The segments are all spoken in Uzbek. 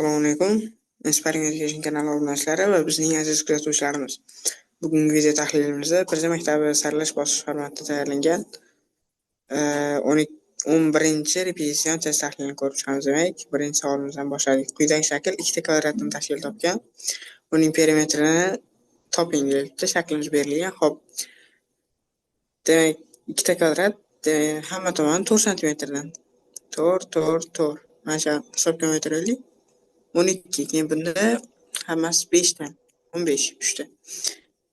Assalomu alaykum. Inspiring Education kanali obunachilari va bizning aziz kuzatuvchilarimiz. Bugungi video tahlilimizda Prezident maktabi saralash bosqich formatida tayyorlangan 11 repetision test tahlilini ko'rib chiqamiz. Demak, birinchi savolimizdan boshladik. Quyidagi shakl ikkita kvadratdan tashkil topgan. Uning perimetrini toping deyilibdi. Shaklimiz berilgan. Xo'p. Demak, ikkita kvadrat hamma tomoni 4 santimetrdan. 4. Mana shu hisobga o'tiraylik. 12. Keyin bunda hammasi 5 dan. 15 3 ta.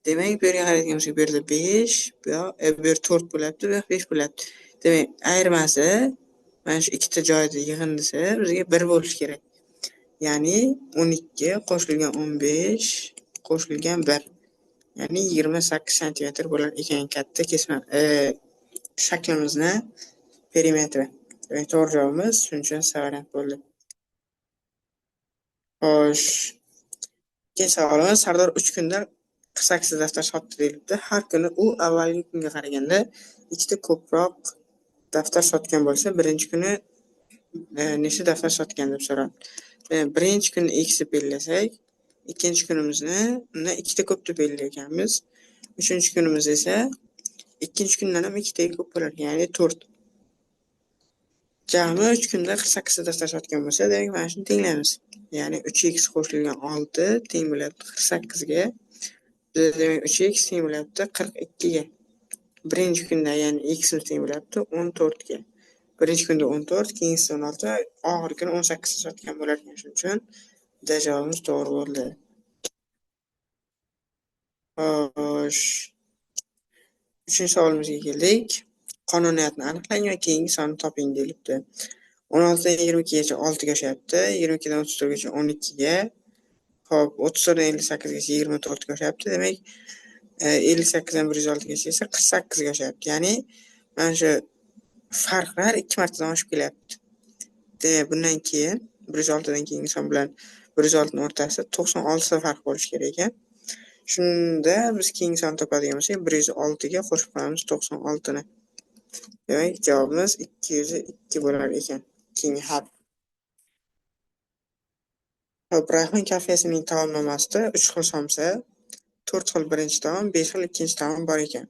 Demak, bu yerga qarayotganimizda bu yerda 5, bu yerda 4 bo'lyapti, bu yoq 5 bo'lyapti. Demak, ayirmasi mana shu ikkita joyda yig'indisi bizga 1 bo'lishi kerak. Ya'ni 12 qo'shilgan 15 qo'shilgan 1. Ya'ni 28 santimetr bo'lar ekan katta kesma shaklimizni perimetri. Demak, to'g'ri javobimiz shuncha variant bo'ldi. Xo'sh. Ikkinchi savolimiz Sardor 3 kunda 48 daftar sotdi deyilibdi. Har kuni u avvalgi kunga qaraganda ikkita ko'proq daftar sotgan bo'lsa, birinchi kuni nechta daftar sotgan deb so'rabdi. Birinchi kunni x deb belgilasak, ikkinchi kunimizni undan ikkita ko'p deb belgilaganmiz. Uchinchi kunimiz esa ikkinchi kundan ham ikkitaga ko'p bo'lar, ya'ni 4. Jami 3 kunda 48 daftar sotgan bo'lsa, demak mana shuni tenglaymiz. Ya'ni 3x qo'shilgan 6 teng bo'lyapti 48 ga. Demak 3x teng bo'lyapti 42 ga. Birinchi kunda ya'ni x teng bo'lyapti 14 ga. Birinchi kunda 14, keyingisi 16, oxirgi kuni 18 ga sotgan bo'lar ekan. Shuning uchun D javobimiz to'g'ri bo'ldi. Xo'sh. 3-savolimizga keldik. Qonuniyatni aniqlang va keyingi sonni toping deyilibdi. 16 dan 22 gacha 6 ga oshyapti, 22 dan 34 gacha 12 ga. Xo'p, 34 dan 58 gacha 24 ga oshyapti. Demak, 58 dan 106 gacha esa 48 ga oshyapti. Ya'ni mana shu farqlar 2 martadan oshib kelyapti. Demak, bundan keyin 106 dan keyingi son bilan 106 ning o'rtasida 96 ta farq bo'lishi kerak ekan. Shunda biz keyingi sonni topadigan bo'lsak, 106 ga qo'shib qo'yamiz 96 ni. Demak, javobimiz 202 bo'lar ekan. Keyingi harf. Rahmon kafesining taomnomasida 3 xil somsa, 4 xil birinchi taom, 5 xil ikkinchi taom bor ekan.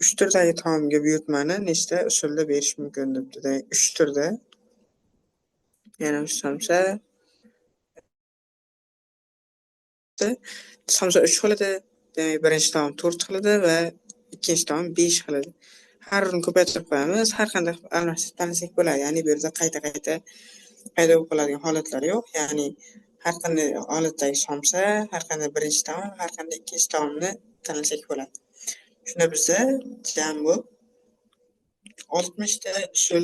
3 turdagi taomga buyurtmani nechta usulda berish mumkin debdi. Demak, 3 turda yana 3 somsa 3 xil edi. Demak, birinchi taom 4 xil edi va ikkinchi taom 5 xil edi. Har birini ko'paytirib qo'yamiz, har qanday almashtirib tanlasak bo'ladi. Ya'ni bu yerda qayta paydo bo'lib qoladigan holatlar yo'q. Ya'ni har qanday holatdagi somsa, har qanday birinchi taom, har qanday ikkinchi taomni tanlasak bo'ladi. Shunda bizda jam bo'lib 60 ta usul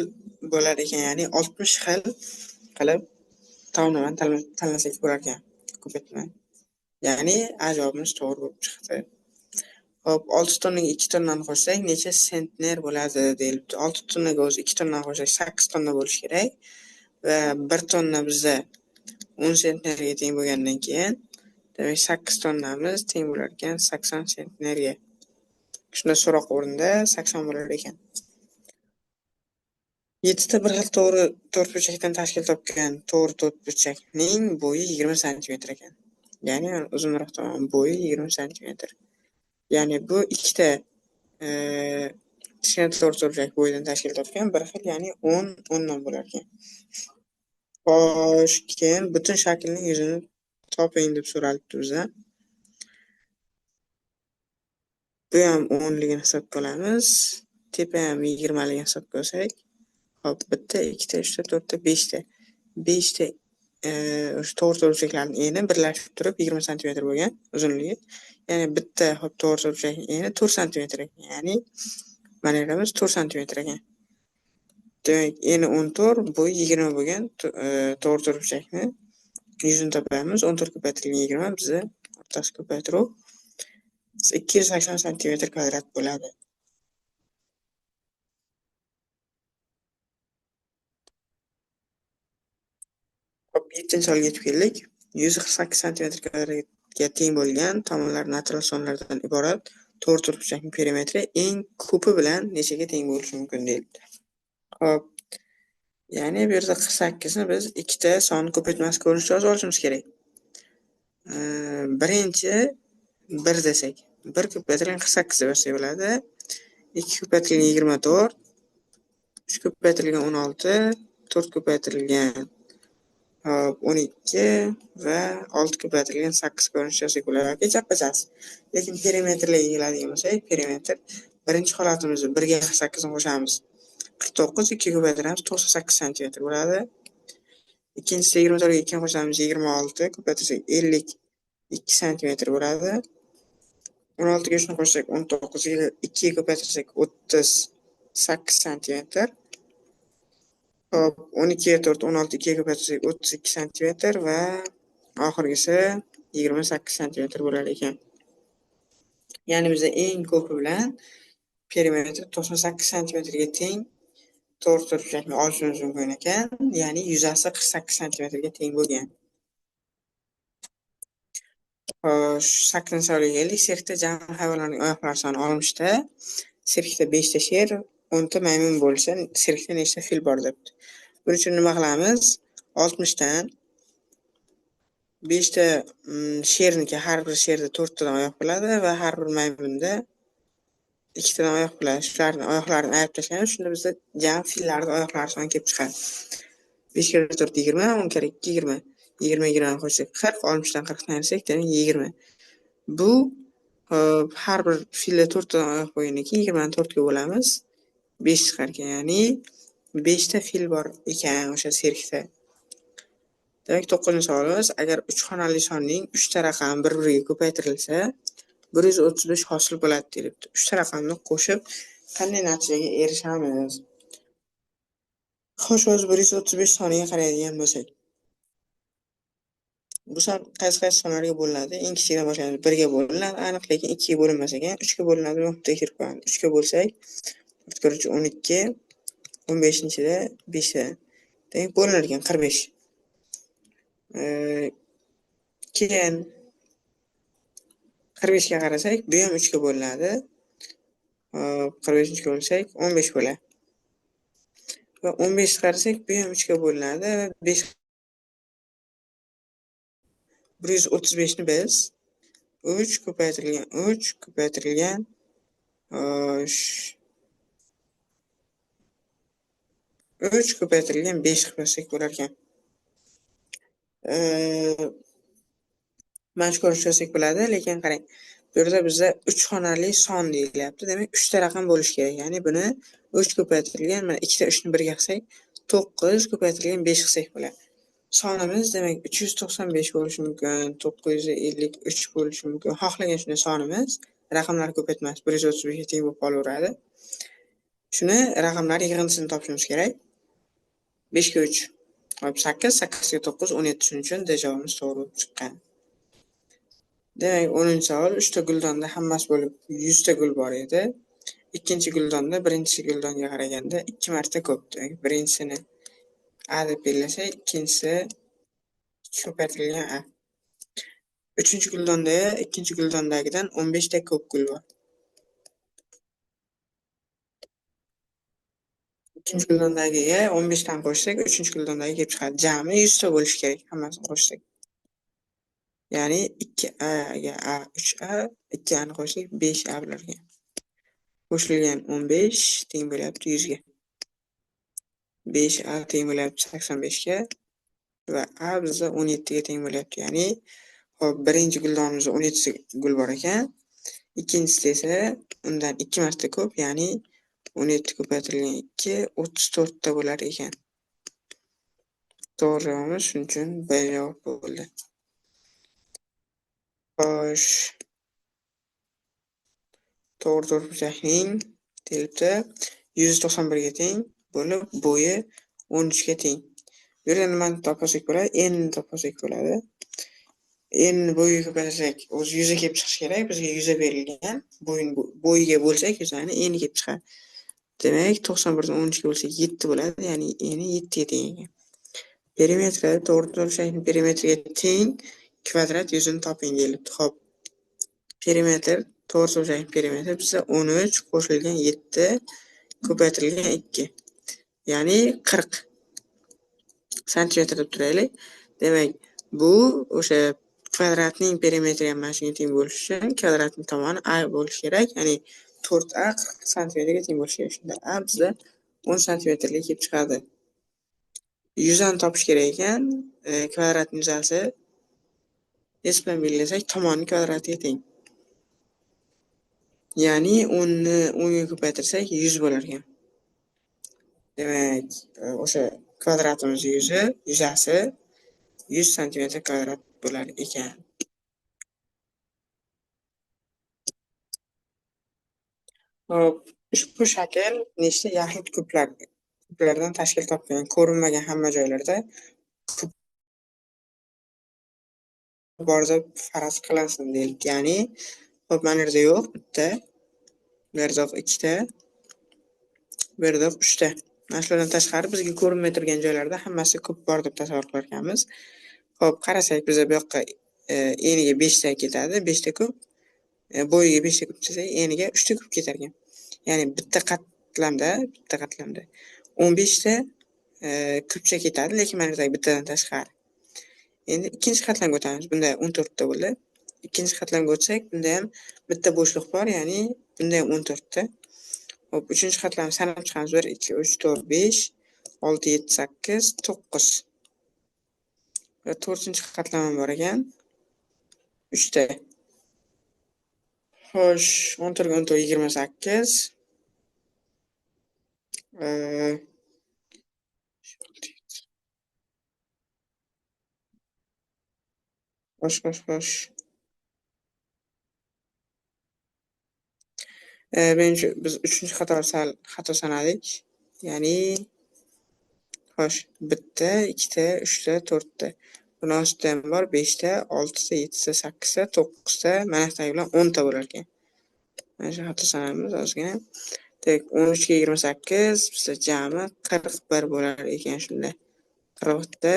bo'lar ekan. Ya'ni 60 xil qilib taomnomani tanlasak bo'lar ekan. Ko'paytirmay. Ya'ni A javobimiz to'g'ri bo'lib chiqdi. Xo'p, 6 tonnaga 2 tonnani qo'shsak necha sentner bo'ladi deyilibdi. 6 tonnaga o'zi 2 tonnani qo'shsak 8 tonna bo'lishi kerak va 1 tonna bizda 10 sentnerga teng bo'lgandan keyin demak 8 tonnamiz teng bo'lar ekan 80 sentnerga. Shunda so'roq o'rnida 80 bo'lar ekan. 7 ta bir xil to'g'ri to'rtburchakdan tashkil topgan to'g'ri to'rtburchakning bo'yi 20 santimetr ekan. Ya'ni uzunroq tomon bo'yi 20 santimetr. Ya'ni bu ikkita kichkina to'rtburchak bo'yidan tashkil topgan bir xil, ya'ni 10 dan bo'lar ekan. Xo'sh, keyin butun shaklning yuzini toping deb so'ralibdi bizdan. Bu ham 10 ligini hisobga olamiz. Tepa ham 20 ligini hisobga olsak, hop, bitta, ikkita, uchta, to'rtta, 5 ta. 5 ta o'sha to'g'ri to'rtburchaklarning eni birlashib turib 20 santimetr bo'lgan uzunligi. Ya'ni bitta hop to'g'ri to'rtburchakning eni 4 santimetr ekan. Ya'ni mana yerimiz 4 santimetr ekan. Demak, eni 14, bo'yi 20 bo'lgan to'g'ri to'rtburchakni yuzini topamiz. 14 ko'paytirilgan 20 bizga o'rtasi ko'paytiruv 280 santimetr kvadrat bo'ladi. Hop, 7-savolga yetib keldik. 148 santimetr kvadratga teng bo'lgan tomonlar natural sonlardan iborat to'g'ri to'rtburchakning perimetri eng ko'pi bilan nechaga teng bo'lishi mumkin deyildi. Hop, Ya'ni bu yerda 48 ni biz ikkita son ko'paytmasi ko'rinishida yozib olishimiz kerak. Birinchi 1 desak, 1 ko'paytirilgan 48 deb yozsak bo'ladi. 2 ko'paytirilgan 24, 3 ko'paytirilgan 16, 4 ko'paytirilgan 12 va 6 ko'paytirilgan 8 ko'rinishda yozsak bo'ladi yoki chappa-chast. Lekin perimetrlarga keladigan bo'lsak, perimetr birinchi holatimizni 1 ga 48 ni qo'shamiz. 49, 2 ko'paytiramiz 98 santimetr bo'ladi. Ikkinchisi 24 ga 2 ni qo'shamiz 26, ko'paytirsak 52 santimetr bo'ladi. 16 ga 3 ni qo'shsak 19, 2 ga ko'paytirsak 38 santimetr. Hop, 12 ga 4, 16, 2 ga ko'paytirsak 32 santimetr va oxirgisi 28 santimetr bo'lar ekan. Ya'ni bizda eng ko'pi bilan perimetr 98 santimetrga teng to'rtburchakni olishimiz mumkin ekan. Ya'ni yuzasi 48 santimetrga teng bo'lgan. Xo'sh, 8-savolga keldik. Sirkda jami hayvonlarning oyoqlari soni olmishda. Sirkda 5 ta sher, 10 ta maymun bo'lsa, sirkda nechta fil bor debdi. Buning uchun nima qilamiz? 60 dan 5 ta sherniki har bir sherda 4 tadan oyoq bo'ladi va har bir maymunda 2 tadan oyoq bo'ladi. Shularni oyoqlarini ayirib tashlaymiz. Shunda bizda jami fillarning oyoqlari soni kelib chiqadi. 5 kere 4 20, 10 kere 2 20. 20 20 qo'shsak 40, 60 dan 40 ni ayirsak, demak 20. Bu har bir filda 4 tadan oyoq bo'lgandan keyin 20 ni 4 ga bo'lamiz. 5 chiqar ekan. Ya'ni 5 ta fil bor ekan o'sha sirkda. Demak, 9-savolimiz, agar 3 xonali sonning 3 ta raqami bir-biriga ko'paytirilsa, 135 hosil bo'ladi deyilibdi. 3 ta raqamni qo'shib qanday natijaga erishamiz? Xo'sh, o'zi 135 soniga qaraydigan bo'lsak, bu son qaysi sonlarga bo'linadi? Eng kichikdan boshlaymiz. 1 ga bo'linadi, aniq, lekin 2 ga bo'linmas ekan. 3 ga bo'linadi, buni tekshirib ko'ramiz. 3 ga bo'lsak, 4 kere 3 12, 15-da 5 ta. Demak, bo'linar ekan 45. Keyin 45 ga qarasak, bu ham 3 ga bo'linadi. 45 ga bo'lsak 15 bo'ladi. Va 15 chiqarsak, bu ham 3 ga bo'linadi. 5 135 ni biz 3 ko'paytirilgan 3 ko'paytirilgan 3 ko'paytirilgan 5 qilib yozsak bo'lar ekan. Mana shu ko'rinishda yozsak bo'ladi, lekin qarang. Bu yerda bizda 3 xonali son deyilyapti. Demak, 3 ta raqam bo'lishi kerak. Ya'ni buni 3 ko'paytirilgan, mana 2 ta 3 ni 1 ga qilsak, 9 ko'paytirilgan 5 qilsak bo'ladi. Sonimiz demak 395 bo'lishi mumkin, 953 bo'lishi mumkin. Xohlagan shunday sonimiz, raqamlar ko'paytmasi 135 ga teng bo'lib qolaveradi. Shuni raqamlar yig'indisini topishimiz kerak. 5 ga 3 hop 8, 8 ga 9 17. Shuning uchun D javobimiz to'g'ri bo'lib chiqqan. Demak, 10-savol, 3 ta guldonda hammasi bo'lib 100 ta gul bor edi. Ikkinchi guldonda birinchi guldonga qaraganda 2 marta ko'p. Demak, birinchisini A deb belgilasak, ikkinchisi ko'paytirilgan A. Uchinchi guldonda ikkinchi guldondagidan 15 ta ko'p gul bor. Ikkinchi guldondagiga 15 dan qo'shsak, uchinchi guldondagiga kelib chiqadi. Jami 100 ta bo'lishi kerak, hammasini qo'shsak. Ya'ni 2A ga A 3A, 2A ni qo'shsak 5A bo'lar ekan. Qo'shilgan 15 teng bo'lyapti 100 ga. 5A teng bo'lyapti 85 ga va A bizda 17 ga teng bo'lyapti. Ya'ni hop, birinchi guldonimizda 17 gul bor ekan. Ikkinchisida esa undan 2 marta ko'p, ya'ni 17 ko'paytirilgan 2 34 ta bo'lar ekan. To'g'ri javobimiz shuning uchun B javob bo'ldi. Xo'sh, to'g'ri to'rtburchakning deyilibdi 191 ga teng bo'lib, bo'yi 13 ga teng. Bu yerda nimani topsak bo'ladi? N ni topsak bo'ladi. N bo'yiga ko'paytirsak, o'zi 100 ga kelib chiqish kerak. Bizga 100 berilgan. Bo'yiga bo'lsak, 100 ni N ga kelib chiqadi. Demak, 91 dan 13 ga bo'lsak 7 bo'ladi. Ya'ni N 7 ga teng ekan. Perimetrda to'g'ri to'rtburchakning perimetriga teng kvadrat yuzini toping deyilibdi. Xo'p. Perimetr to'g'ri to'rtburchakning perimetri bizda 13 qo'shilgan 7 ko'paytirilgan 2. Ya'ni 40. santimetr deb turaylik. Demak, bu o'sha kvadratning perimetri ham mana shunga teng bo'lishi uchun kvadratning tomoni a bo'lishi kerak. Ya'ni 4a 40 santimetrga teng bo'lishi kerak. Shunda a bizda 10 santimetrga kelib chiqadi. Yuzani topish kerak ekan. Kvadratning yuzasi s bilan belgilasak, tomonni kvadratiga teng. Ya'ni 10 ni 10 ga ko'paytirsak 100 bo'lar ekan. Demak, o'sha kvadratimiz yuzasi 100 santimetr kvadrat bo'lar ekan. Hop, ushbu shakl nechta yaxlit kublardan tashkil topgan. Ko'rinmagan hamma joylarda kub bor deb faraz qilinsin deylik. Ya'ni, hop, mana yerda yo'q, bitta, bu yerda ikkita, bu yerda 3 ta. Mana shulardan tashqari bizga ko'rinmay turgan joylarda hammasi kub bor deb tasavvur qilar ekanmiz. Hop, qarasak biz bu yoqqa eniga 5 ta ketadi, 5 ta kub. Bo'yiga 5 ta kub desak, eniga 3 ta kub ketar ekan. Ya'ni bitta qatlamda 15 ta kubcha ketadi, lekin mana yerdagi bittadan tashqari. Endi ikkinchi qatlamga o'tamiz. Bunda 14 ta bo'ldi. Ikkinchi qatlamga o'tsak, bunda ham bitta bo'shliq bor, ya'ni bunda ham 14 ta. Hop, uchinchi qatlamni sanab chiqamiz. 1 2 3 4 5 6 7 8 9. Va to'rtinchi qatlam ham bor ekan. 3 ta. Xo'sh, 14 ga 14 28. Xo'sh. Menimcha biz 3-chi qatorni sal xato sanadik. Ya'ni xo'sh, 1 ta, 2 ta, 3 ta, 4 ta. Buni ostida ham bor 5 ta, 6 ta, 7 ta, 8 ta, 9 ta, mana yoqdagi bilan 10 ta bo'lar ekan. Mana shu xato sanamiz ozgina. Demak, 13 ga 28 bizda jami 41 bo'lar ekan shunda. 40 ta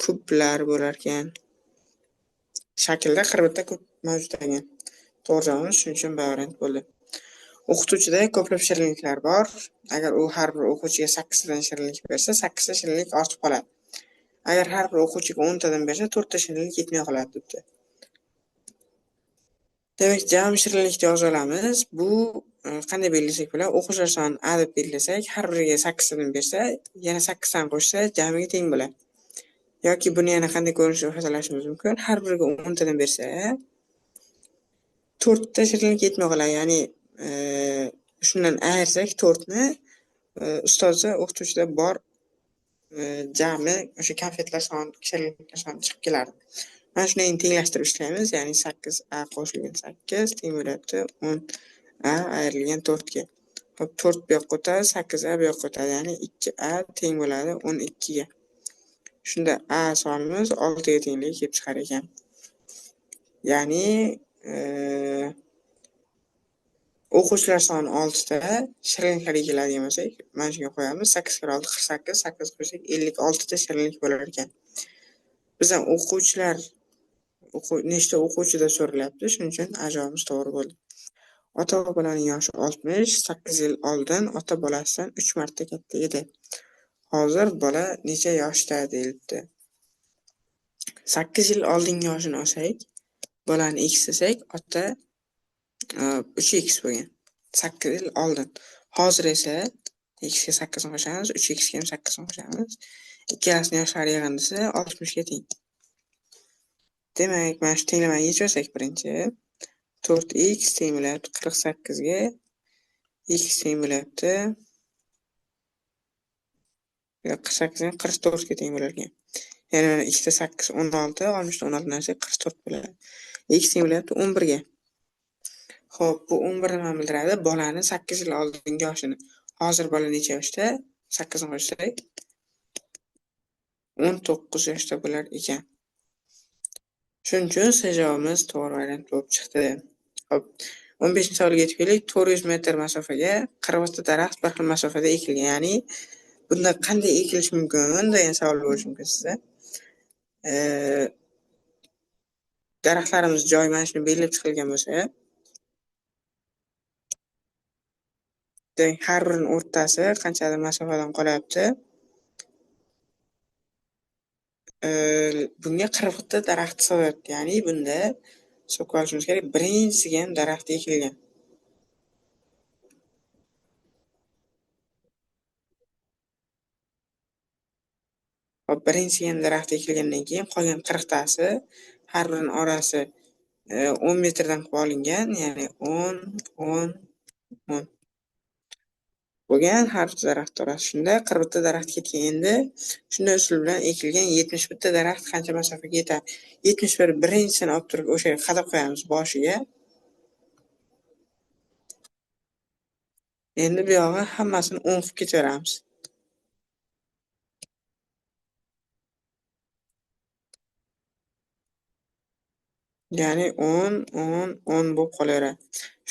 kublar bo'lar ekan. Shaklda 41 ta kub mavjud ekan. To'g'ri javobimiz shuning uchun B variant bo'ldi. O'qituvchida ko'plab shirinliklar bor. Agar u har bir o'quvchiga 8 tadan shirinlik bersa, 8 ta shirinlik ortib qoladi. Agar har bir o'quvchiga 10 tadan bersa, 4 ta shirinlik yetmay qoladi debdi. Demak, jami shirinlikni yoza olamiz. Bu qanday belgilasak bo'ladi? O'quvchilar sonini A deb belgilasak, har biriga 8 tadan bersa, yana 8 tani qo'shsa, jamiga teng bo'ladi. Yoki buni yana qanday ko'rinishda ifodalashimiz mumkin? Har biriga 10 tadan bersa, 4 ta shirinlik yetmay qoladi. Ya'ni shundan ayirsak 4 ni ustozda o'qituvchida bor jami o'sha konfetlar soni, shirinliklar soni chiqib keladi. Mana shuni endi tenglashtirib ishlaymiz. Ya'ni 8a qo'shilgan 8 teng bo'lyapti 10a ayrilgan 4 ga. Hop, 4 bu yoqqa o'tadi, 8a bu yoqqa o'tadi. Ya'ni 2a teng bo'ladi 12 ga. Shunda a sonimiz 6 ga tengligi kelib chiqar ekan. Ya'ni o'quvchilar soni 6 ta, shirinliklarga keladigan bo'lsak, mana shunga qo'yamiz. 8 kira 6 48, 8 qo'ysak 56 ta shirinlik bo'lar ekan. Bizdan o'quvchilar nechta o'quvchida so'ralyapti, shuning uchun A javobimiz to'g'ri bo'ldi. Ota va bolaning yoshi 60, 8 yil oldin ota bolasidan 3 marta katta edi. Hozir bola necha yoshda deyilibdi. 8 yil oldingi yoshini olsak, bolani x desak, ota 3x bo'lgan. 8 yil oldin. Hozir esa x ga 8 ni qo'shamiz, 3x ga ham 8 ni qo'shamiz. Ikkalasining yoshlari yig'in desa 60 ga teng. Demak, mana shu tenglamani yechib olsak birinchi 4x teng bo'lyapti 48 ga, x teng bo'lyapti 48 ga 44 ga teng bo'lar ekan. Ya'ni mana 2 ta 8 16, 60 dan 16 narsa 44 bo'ladi. X teng bo'lyapti 11 ga. Xo'p, bu 11 nimani bildiradi? Bolani 8 yil oldingi yoshini. Hozir bola necha yoshda? 8 ni qo'shsak 19 yoshda bo'lar ekan. Shuning uchun C javobimiz to'g'ri variant bo'lib chiqdi. Xo'p, 15-savolga yetib keldik. 400 metr masofaga 40 ta daraxt bir xil masofada ekilgan. Ya'ni bunda qanday ekilish mumkin degan savol bo'lishi mumkin sizda. Daraxtlarimiz joy mana shuni belgilab chiqilgan bo'lsa, demak har birining o'rtasi qanchadir masofadan qolyapti. bunga 40 ta daraxt so'yapti. Ya'ni bunda hisobga olishimiz kerak, birinchisiga ham daraxt ekilgan. Hop, birinchisiga ham daraxt ekilgandan keyin qolgan 40 tasi har birining orasi 10 metrdan qilib olingan, ya'ni 10, 10, 10 bo'lgan har bitta daraxt orasi. Shunda 40 ta daraxt ketgan. Endi shunday usul bilan ekilgan 71 ta daraxt qancha masofaga yetadi? 71 birinchisini olib turib o'sha yerga qadab qo'yamiz boshiga. Endi bu yog'i hammasini 10 qilib ketaveramiz. Ya'ni 10, 10, 10 bo'lib qolaveradi.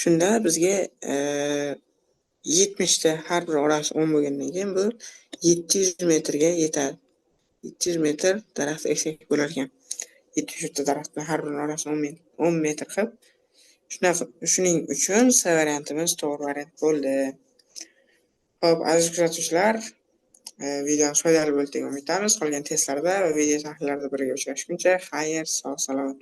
Shunda bizga 70 ta har bir orasi 10 bo'lgandan keyin bu 700 metrga yetadi. 700 metr daraxt eksak bo'lar ekan. 700 ta daraxtni har birining orasi 10 metr qilib, shuning uchun C variantimiz to'g'ri variant bo'ldi. Xo'p, aziz kuzatuvchilar, videomiz foydali bo'ldi degan umiddamiz. Qolgan testlarda va video tahlillarda birga uchrashguncha xayr, sog' salomat bo'ling.